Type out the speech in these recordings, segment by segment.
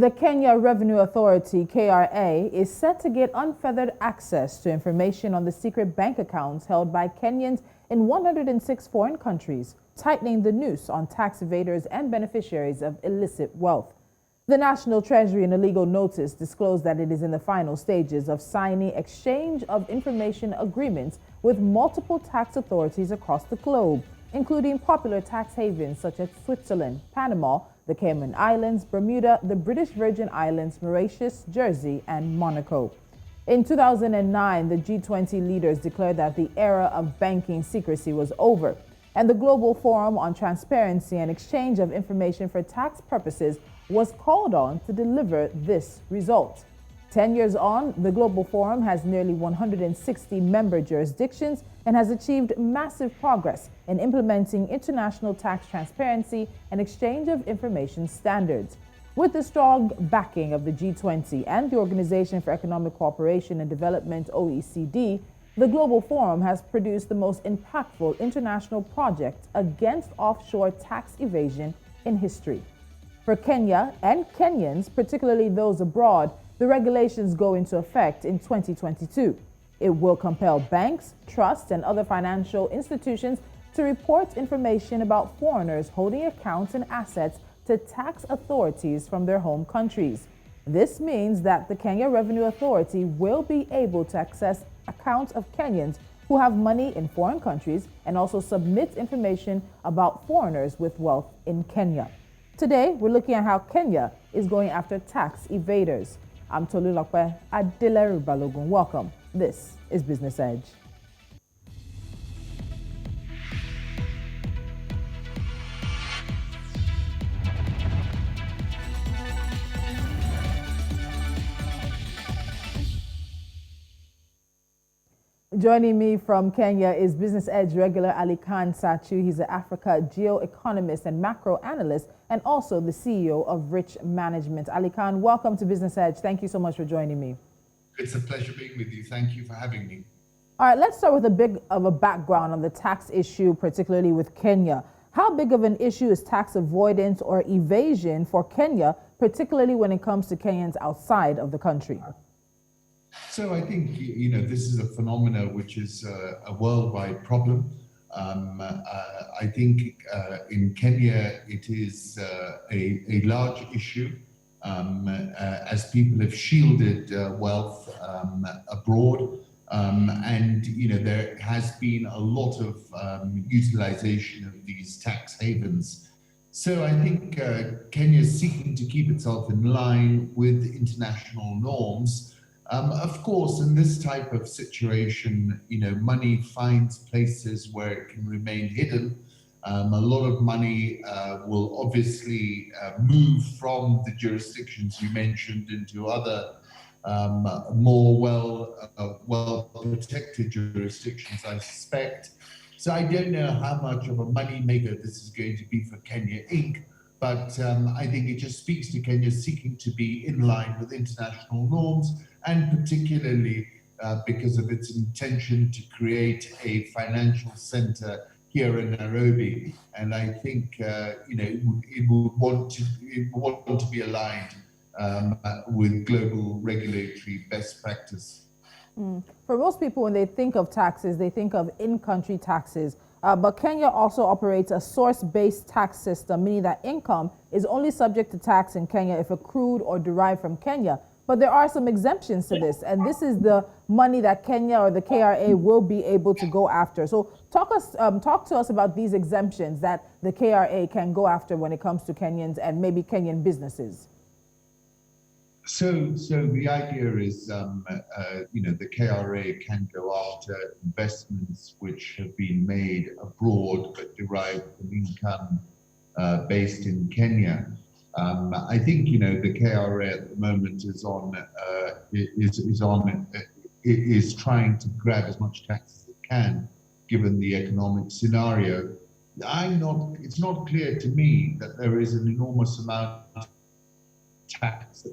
The Kenya Revenue Authority, KRA, is set to get unfettered access to information on the secret bank accounts held by Kenyans in 106 foreign countries, tightening the noose on tax evaders and beneficiaries of illicit wealth. The National Treasury, in a legal notice, disclosed that it is in the final stages of signing exchange of information agreements with multiple tax authorities across the globe, including popular tax havens such as Switzerland, Panama, the Cayman Islands, Bermuda, the British Virgin Islands, Mauritius, Jersey, and Monaco. In 2009, the G20 leaders declared that the era of banking secrecy was over, and the Global Forum on Transparency and Exchange of Information for Tax Purposes was called on to deliver this result. 10 years on, the Global Forum has nearly 160 member jurisdictions and has achieved massive progress in implementing international tax transparency and exchange of information standards. With the strong backing of the G20 and the Organization for Economic Cooperation and Development, OECD, the Global Forum has produced the most impactful international project against offshore tax evasion in history. For Kenya and Kenyans, particularly those abroad, the regulations go into effect in 2022. It will compel banks, trusts, and other financial institutions to report information about foreigners holding accounts and assets to tax authorities from their home countries. This means that the Kenya Revenue Authority will be able to access accounts of Kenyans who have money in foreign countries and also submit information about foreigners with wealth in Kenya. Today, we're looking at how Kenya is going after tax evaders. I'm Tolulope, Adeleru-Balogun. Welcome. This is Business Edge. Joining me from Kenya is Business Edge regular Satchu. He's an Africa geo-economist and macro analyst, and also the CEO of Rich Management. Khan, welcome to Business Edge. Thank you so much for joining me. It's a pleasure being with you. Thank you for having me. All right, let's start with a bit of a background on the tax issue, particularly with Kenya. How big of an issue is tax avoidance or evasion for Kenya, particularly when it comes to Kenyans outside of the country? So I think, this is a phenomenon which is a worldwide problem. I think in Kenya it is a large issue as people have shielded wealth abroad. And, there has been a lot of utilization of these tax havens. So I think Kenya is seeking to keep itself in line with international norms. Of course, in this type of situation, money finds places where it can remain hidden. A lot of money will obviously move from the jurisdictions you mentioned into other more well-protected jurisdictions, I suspect. So I don't know how much of a money maker this is going to be for Kenya Inc., but I think it just speaks to Kenya seeking to be in line with international norms, and particularly because of its intention to create a financial center here in Nairobi. And I think it would want to be aligned with global regulatory best practice. For most people, when they think of taxes, they think of in-country taxes. But Kenya also operates a source-based tax system, meaning that income is only subject to tax in Kenya if accrued or derived from Kenya. But there are some exemptions to this, and this is the money that Kenya or the KRA will be able to go after. So talk to us about these exemptions that the KRA can go after when it comes to Kenyans and maybe Kenyan businesses. So the idea is, the KRA can go after investments which have been made abroad but derived from income based in Kenya. I think the KRA at the moment is trying to grab as much tax as it can, given the economic scenario. It's not clear to me that there is an enormous amount of tax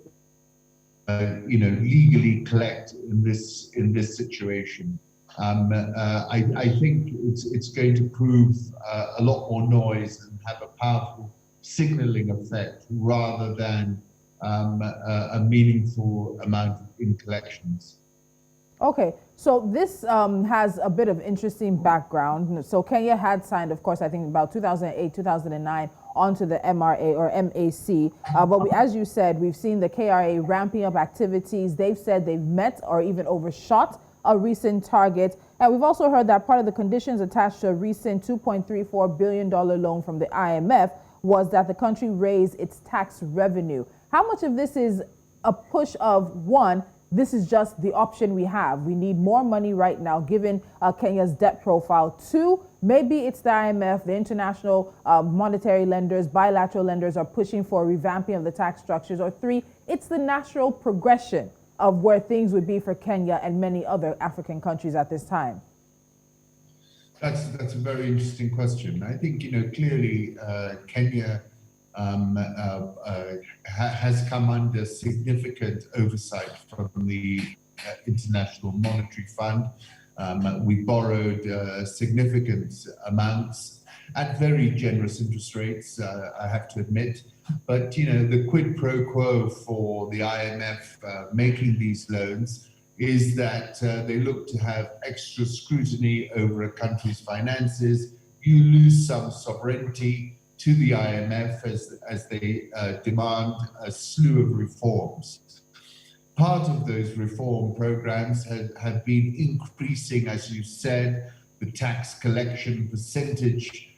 legally collect in this situation. I think it's going to prove a lot more noise and have a powerful signaling effect rather than a meaningful amount in collections. Okay, so this has a bit of interesting background. So Kenya had signed, of course, I think about 2008, 2009, onto the MRA or MAC. As you said, we've seen the KRA ramping up activities. They've said they've met or even overshot a recent target. And we've also heard that part of the conditions attached to a recent $2.34 billion loan from the IMF was that the country raise its tax revenue. How much of this is a push of, one, this is just the option we have. We need more money right now, given Kenya's debt profile. Two, maybe it's the IMF, the international monetary lenders, bilateral lenders are pushing for a revamping of the tax structures. Or three, it's the natural progression of where things would be for Kenya and many other African countries at this time. That's a very interesting question. I think, clearly Kenya has come under significant oversight from the International Monetary Fund. We borrowed significant amounts at very generous interest rates, I have to admit. But, the quid pro quo for the IMF making these loans is that they look to have extra scrutiny over a country's finances. You lose some sovereignty to the IMF as they demand a slew of reforms. Part of those reform programs have been increasing, as you said, the tax collection percentage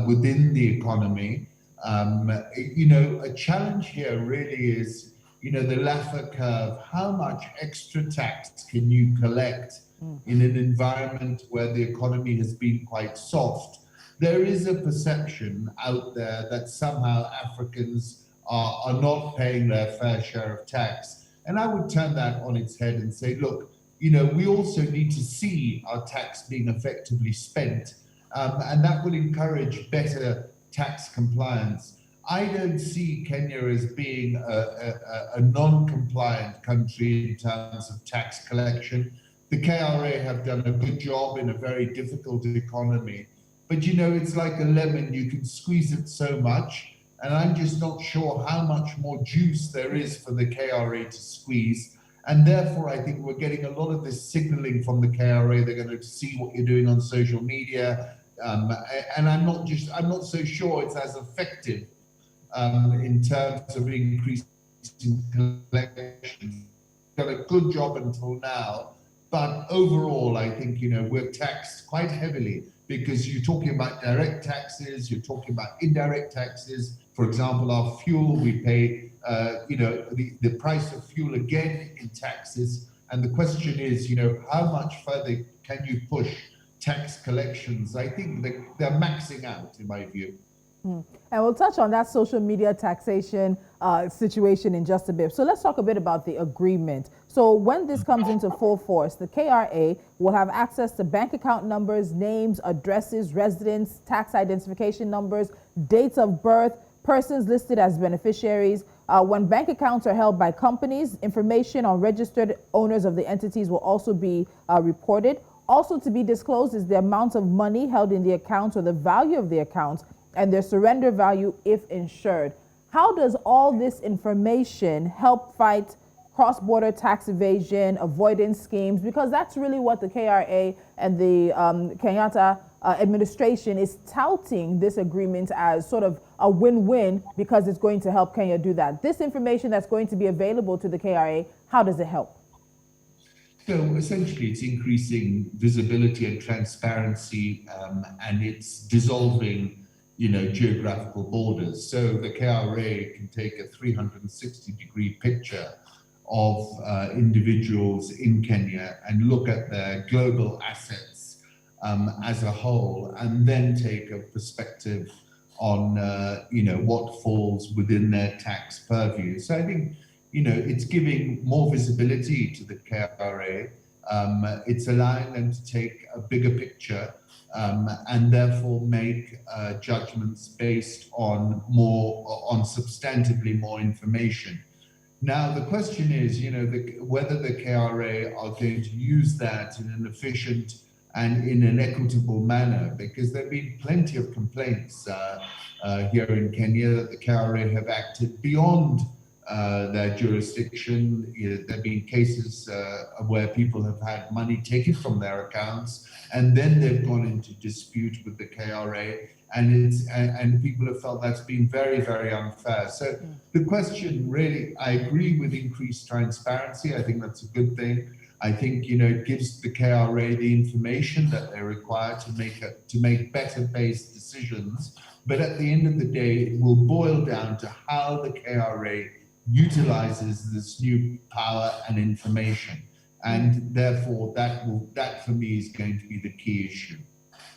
within the economy. A challenge here really is, the Laffer curve. How much extra tax can you collect in an environment where the economy has been quite soft? There is a perception out there that somehow Africans are not paying their fair share of tax. And I would turn that on its head and say, look, we also need to see our tax being effectively spent, and that will encourage better tax compliance. I don't see Kenya as being a non-compliant country in terms of tax collection. The KRA have done a good job in a very difficult economy. But it's like a lemon, you can squeeze it so much, and I'm just not sure how much more juice there is for the KRA to squeeze. And therefore, I think we're getting a lot of this signaling from the KRA. They're going to see what you're doing on social media. And I'm not so sure it's as effective in terms of increasing collections. Done a good job until now, but overall, I think we're taxed quite heavily because you're talking about direct taxes, you're talking about indirect taxes. For example, our fuel, we pay the price of fuel again in taxes, and the question is, how much further can you push tax collections? I think they're maxing out, in my view. And we'll touch on that social media taxation situation in just a bit. So let's talk a bit about the agreement. So when this comes into full force, the KRA will have access to bank account numbers, names, addresses, residence, tax identification numbers, dates of birth, persons listed as beneficiaries. When bank accounts are held by companies, information on registered owners of the entities will also be reported. Also to be disclosed is the amount of money held in the accounts or the value of the accounts and their surrender value if insured. How does all this information help fight cross-border tax evasion, avoidance schemes? Because that's really what the KRA and the Kenyatta administration is touting this agreement as sort of a win-win because it's going to help Kenya do that. This information that's going to be available to the KRA, how does it help? So essentially, it's increasing visibility and transparency, and it's dissolving geographical borders. So the KRA can take a 360-degree picture of individuals in Kenya and look at their global assets as a whole, and then take a perspective on what falls within their tax purview. So I think it's giving more visibility to the KRA. It's allowing them to take a bigger picture and therefore make judgments based on substantively more information. Now, the question is, whether the KRA are going to use that in an efficient and in an equitable manner, because there have been plenty of complaints here in Kenya that the KRA have acted beyond their jurisdiction. There have been cases where people have had money taken from their accounts, and then they've gone into dispute with the KRA, and people have felt that's been very, very unfair. So the question really, I agree with increased transparency. I think that's a good thing. I think it gives the KRA the information that they require to make better based decisions. But at the end of the day, it will boil down to how the KRA utilizes this new power and information, and therefore that for me is going to be the key issue.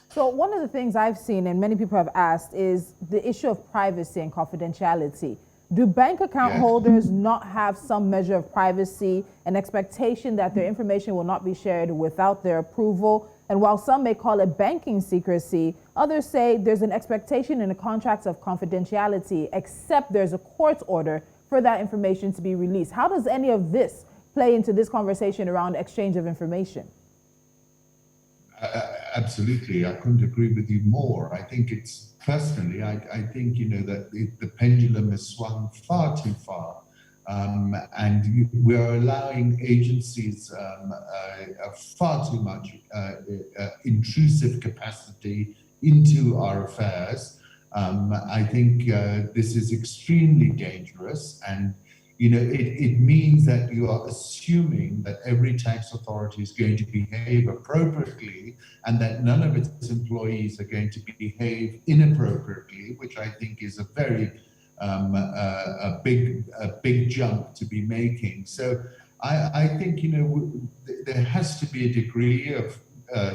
So one of the things I've seen and many people have asked is the issue of privacy and confidentiality. Do bank account holders not have some measure of privacy, an expectation that their information will not be shared without their approval? And while some may call it banking secrecy, others say there's an expectation in the contracts of confidentiality, except there's a court order for that information to be released. How does any of this play into this conversation around exchange of information? Absolutely, I couldn't agree with you more. I think it's personally, I think that the pendulum has swung far too far, and we're allowing agencies far too much intrusive capacity into our affairs. I think this is extremely dangerous, and it means that you are assuming that every tax authority is going to behave appropriately and that none of its employees are going to behave inappropriately, which I think is a very a big jump to be making. So I think there has to be a degree of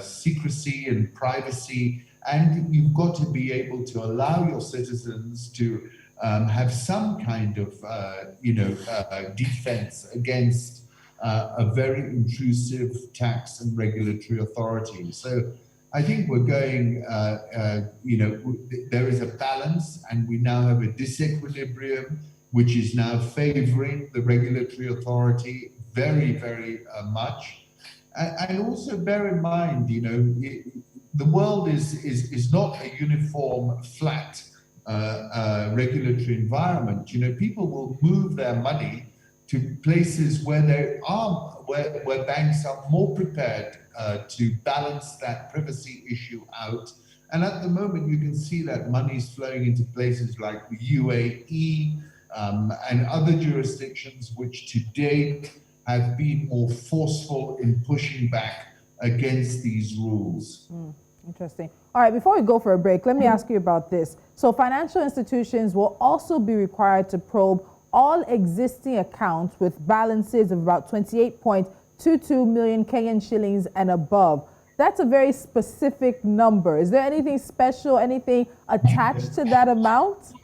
secrecy and privacy, and you've got to be able to allow your citizens to have some kind of defense against a very intrusive tax and regulatory authority. So I think we're going, there is a balance, and we now have a disequilibrium, which is now favoring the regulatory authority very, very much. And also bear in mind, the world is not a uniform, flat regulatory environment. People will move their money to places where where banks are more prepared to balance that privacy issue out. And at the moment, you can see that money is flowing into places like the UAE and other jurisdictions, which to date have been more forceful in pushing back against these rules. Interesting. All right, before we go for a break, let me ask you about this. So financial institutions will also be required to probe all existing accounts with balances of about 28.22 million Kenyan shillings and above. That's a very specific number. Is there anything special, anything attached to that amount?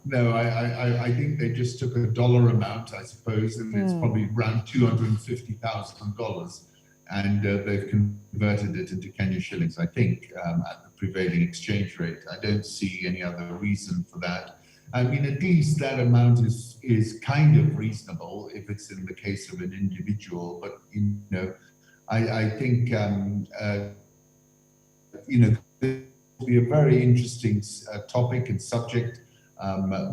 No, I think they just took a dollar amount, I suppose, and it's probably around $250,000. And they've converted it into Kenyan shillings, I think, at the prevailing exchange rate. I don't see any other reason for that. I mean, at least that amount is kind of reasonable if it's in the case of an individual. But, I think, this will be a very interesting topic and subject.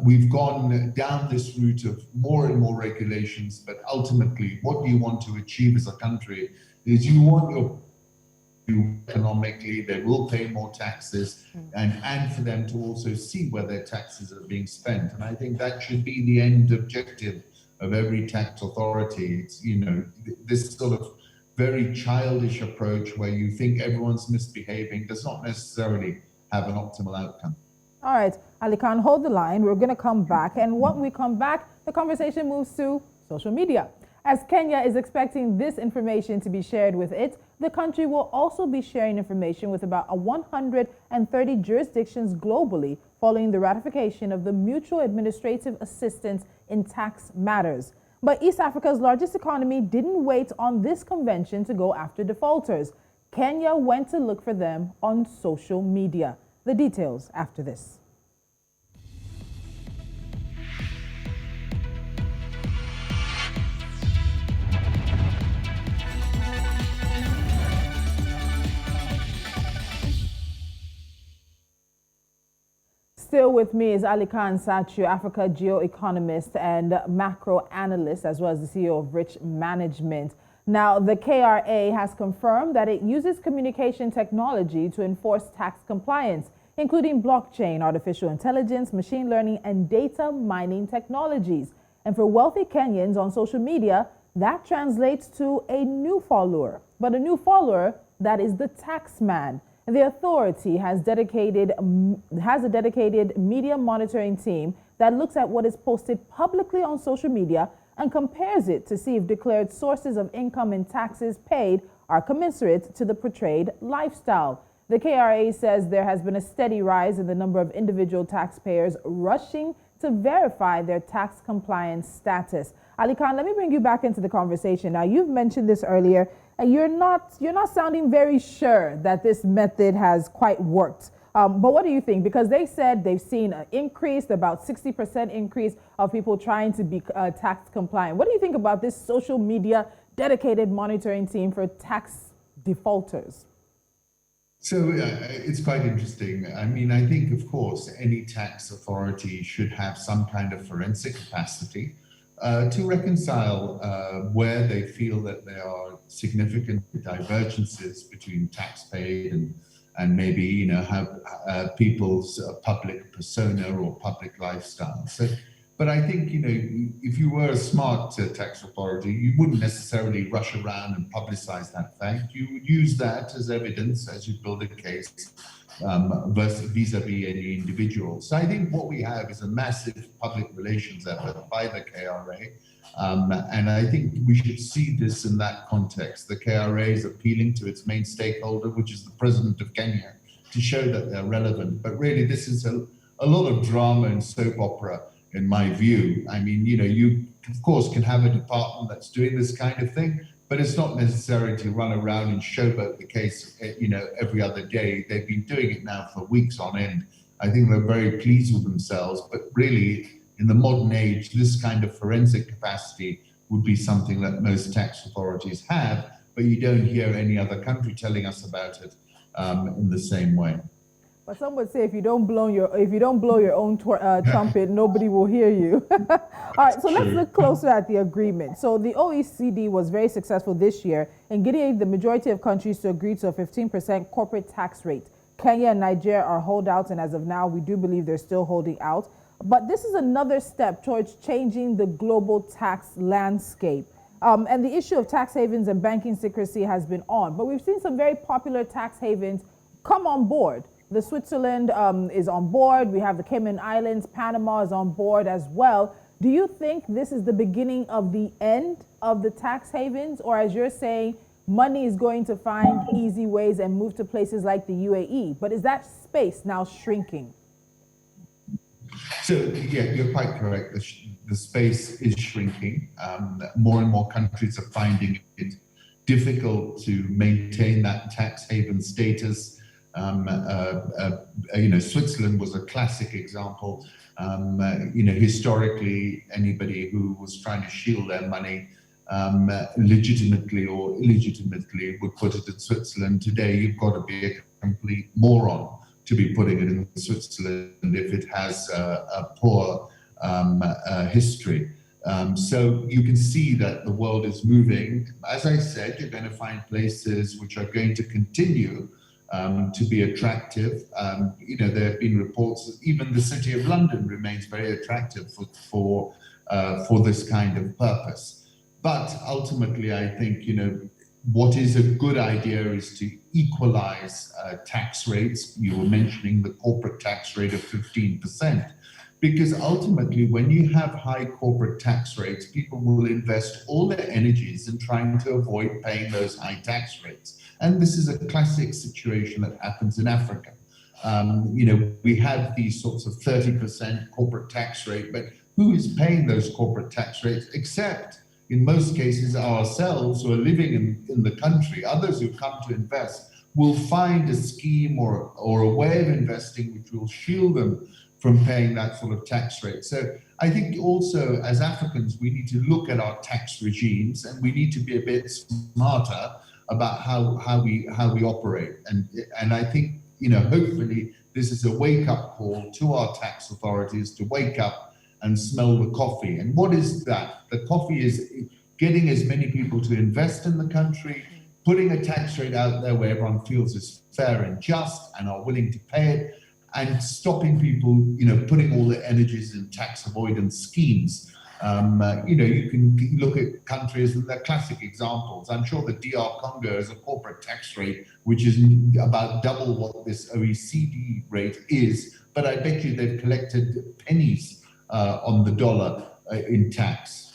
We've gone down this route of more and more regulations, but ultimately, what do you want to achieve as a country? Is you want your economically, they will pay more taxes, and for them to also see where their taxes are being spent. And I think that should be the end objective of every tax authority. It's, this sort of very childish approach where you think everyone's misbehaving does not necessarily have an optimal outcome. All right, Ali Khan, hold the line. We're going to come back. And when we come back, the conversation moves to social media. As Kenya is expecting this information to be shared with it, the country will also be sharing information with about 130 jurisdictions globally following the ratification of the Mutual Administrative Assistance in Tax Matters. But East Africa's largest economy didn't wait on this convention to go after defaulters. Kenya went to look for them on social media. The details after this. Still with me is Satchu, Africa geo-economist and macro analyst, as well as the CEO of Rich Management. Now, the KRA has confirmed that it uses communication technology to enforce tax compliance, including blockchain, artificial intelligence, machine learning, and data mining technologies. And for wealthy Kenyans on social media, that translates to a new follower, but a new follower that is the tax man. The authority has a dedicated media monitoring team that looks at what is posted publicly on social media and compares it to see if declared sources of income and taxes paid are commensurate to the portrayed lifestyle. The KRA says there has been a steady rise in the number of individual taxpayers rushing to verify their tax compliance status. Ali Khan, let me bring you back into the conversation. Now, you've mentioned this earlier, and you're not sounding very sure that this method has quite worked. But what do you think? Because they said they've seen an increase, about 60% increase of people trying to be tax compliant. What do you think about this social media dedicated monitoring team for tax defaulters? So it's quite interesting. I mean, I think, of course, any tax authority should have some kind of forensic capacity to reconcile where they feel that there are significant divergences between tax paid and maybe, have people's public persona or public lifestyle. So, but I think, if you were a smart tax authority, you wouldn't necessarily rush around and publicize that fact. You would use that as evidence as you build a case vis-a-vis any individual. So I think what we have is a massive public relations effort by the KRA. And I think we should see this in that context. The KRA is appealing to its main stakeholder, which is the president of Kenya, to show that they're relevant. But really, this is a lot of drama and soap opera, in my view. I mean, you, of course, can have a department that's doing this kind of thing, but it's not necessary to run around and showboat the case, every other day. They've been doing it now for weeks on end. I think they're very pleased with themselves, but really, in the modern age, this kind of forensic capacity would be something that most tax authorities have, but you don't hear any other country telling us about it in the same way. But some would say if you don't blow your own trumpet, nobody will hear you. All right, so let's look closer at the agreement. So the OECD was very successful this year in getting the majority of countries to agree to a 15% corporate tax rate. Kenya and Nigeria are holdouts, and as of now, we do believe they're still holding out. But this is another step towards changing the global tax landscape. And the issue of tax havens and banking secrecy has been on. But we've seen some very popular tax havens come on board. The Switzerland is on board. We have the Cayman Islands. Panama is on board as well. Do you think this is the beginning of the end of the tax havens? Or as you're saying, money is going to find easy ways and move to places like the UAE? But is that space now shrinking? So, yeah, you're quite correct. The space is shrinking. More and more countries are finding it difficult to maintain that tax haven status. Switzerland was a classic example. Historically, anybody who was trying to shield their money legitimately or illegitimately would put it in Switzerland. Today, you've got to be a complete moron to be putting it in Switzerland if it has a poor history. So you can see that the world is moving. As I said, you're going to find places which are going to continue to be attractive. There have been reports that even the City of London remains very attractive for this kind of purpose. But ultimately, I think, what is a good idea is to equalize tax rates. You were mentioning the corporate tax rate of 15%, because ultimately, when you have high corporate tax rates, people will invest all their energies in trying to avoid paying those high tax rates. And this is a classic situation that happens in Africa. We have these sorts of 30% corporate tax rate, but who is paying those corporate tax rates except in most cases ourselves who are living in the country? Others who come to invest will find a scheme or a way of investing which will shield them from paying that sort of tax rate. So I think also as Africans, we need to look at our tax regimes and we need to be a bit smarter about how we operate. And I think, hopefully this is a wake-up call to our tax authorities to wake up and smell the coffee. And what is that? The coffee is getting as many people to invest in the country, putting a tax rate out there where everyone feels is fair and just and are willing to pay it, and stopping people, putting all their energies in tax avoidance schemes. You can look at countries, and they're classic examples. I'm sure the DR Congo has a corporate tax rate which is about double what this OECD rate is, but I bet you they've collected pennies on the dollar in tax.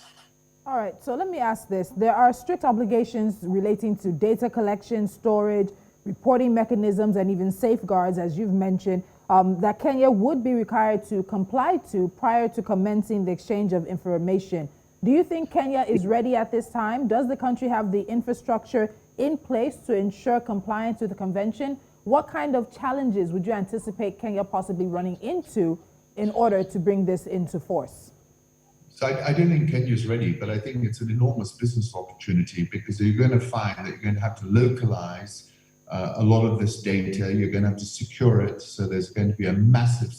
All right, so let me ask this. There are strict obligations relating to data collection, storage, reporting mechanisms, and even safeguards, as you've mentioned, that Kenya would be required to comply to prior to commencing the exchange of information. Do you think Kenya is ready at this time? Does the country have the infrastructure in place to ensure compliance with the convention? What kind of challenges would you anticipate Kenya possibly running into in order to bring this into force? So I don't think Kenya's ready, but I think it's an enormous business opportunity, because you're going to find that you're going to have to localize a lot of this data. You're going to have to secure it. So there's going to be a massive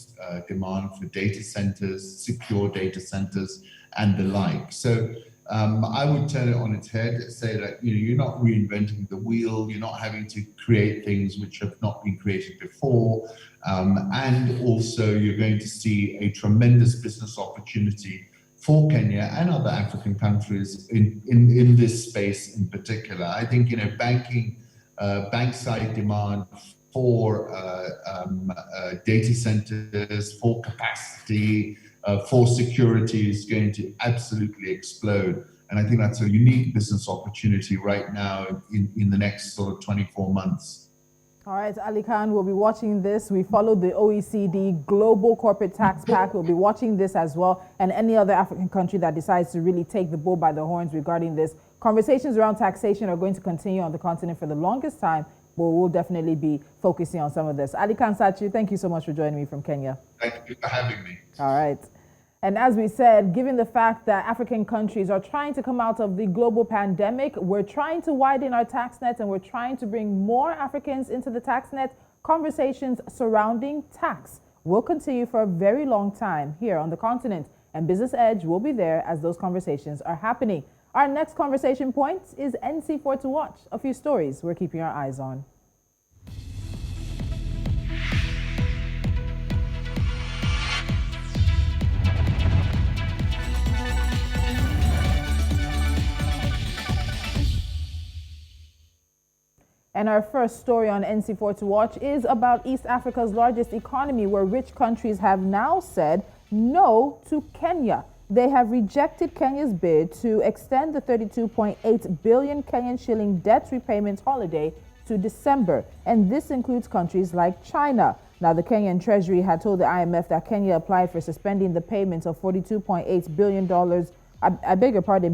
demand for data centers, secure data centers, and the like. So I would turn it on its head, say that you're not reinventing the wheel, you're not having to create things which have not been created before, and also you're going to see a tremendous business opportunity for Kenya and other African countries in this space in particular. I think banking, bank-side demand for data centers, for capacity, for security is going to absolutely explode. And I think that's a unique business opportunity right now in the next sort of 24 months. All right, Ali Khan, we'll be watching this. We follow the OECD Global Corporate Tax Pact. We'll be watching this as well, and any other African country that decides to really take the bull by the horns regarding this. Conversations around taxation are going to continue on the continent for the longest time, but we'll definitely be focusing on some of this. Ali Khan, Satchu, thank you so much for joining me from Kenya. Thank you for having me. All right. And as we said, given the fact that African countries are trying to come out of the global pandemic, we're trying to widen our tax nets and we're trying to bring more Africans into the tax net. Conversations surrounding tax will continue for a very long time here on the continent, and Business Edge will be there as those conversations are happening. Our next conversation point is NC4 to watch, a few stories we're keeping our eyes on. And our first story on NC4 to watch is about East Africa's largest economy, where rich countries have now said no to Kenya. They have rejected Kenya's bid to extend the 32.8 billion Kenyan shilling debt repayment holiday to December. And this includes countries like China. Now, the Kenyan Treasury had told the IMF that Kenya applied for suspending the payments of $42.8 billion,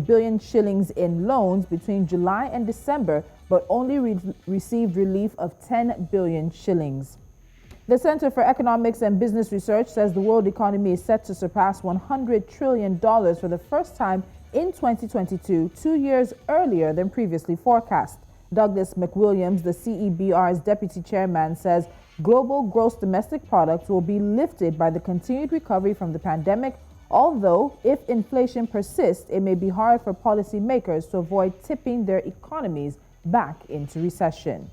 billion shillings in loans between July and December, but only received relief of 10 billion shillings. The Center for Economics and Business Research says the world economy is set to surpass $100 trillion for the first time in 2022, 2 years earlier than previously forecast. Douglas McWilliams, the CEBR's deputy chairman, says global gross domestic product will be lifted by the continued recovery from the pandemic, although if inflation persists, it may be hard for policymakers to avoid tipping their economies back into recession.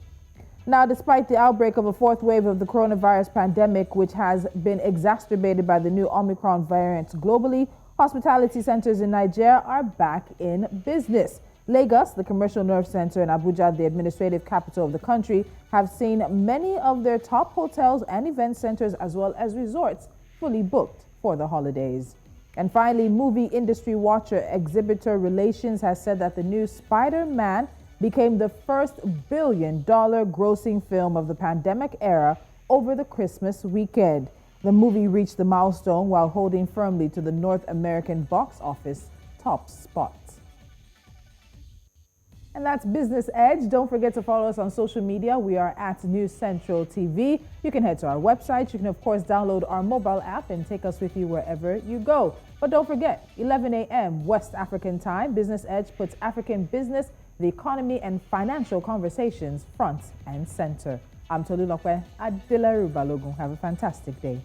Now, despite the outbreak of a fourth wave of the coronavirus pandemic, which has been exacerbated by the new Omicron variant globally, hospitality centers in Nigeria are back in business. Lagos, the commercial nerve center, and Abuja, the administrative capital of the country, have seen many of their top hotels and event centers as well as resorts fully booked for the holidays. And finally, movie industry watcher Exhibitor Relations has said that the new Spider-Man became the first billion-dollar grossing film of the pandemic era over the Christmas weekend. The movie reached the milestone while holding firmly to the North American box office top spot. And that's Business Edge. Don't forget to follow us on social media. We are at News Central TV. You can head to our website. You can, of course, download our mobile app and take us with you wherever you go. But don't forget, 11 a.m. West African time, Business Edge puts African business, the economy, and financial conversations front and center. I'm Tolulope. Adeleru-Balogun. Have a fantastic day.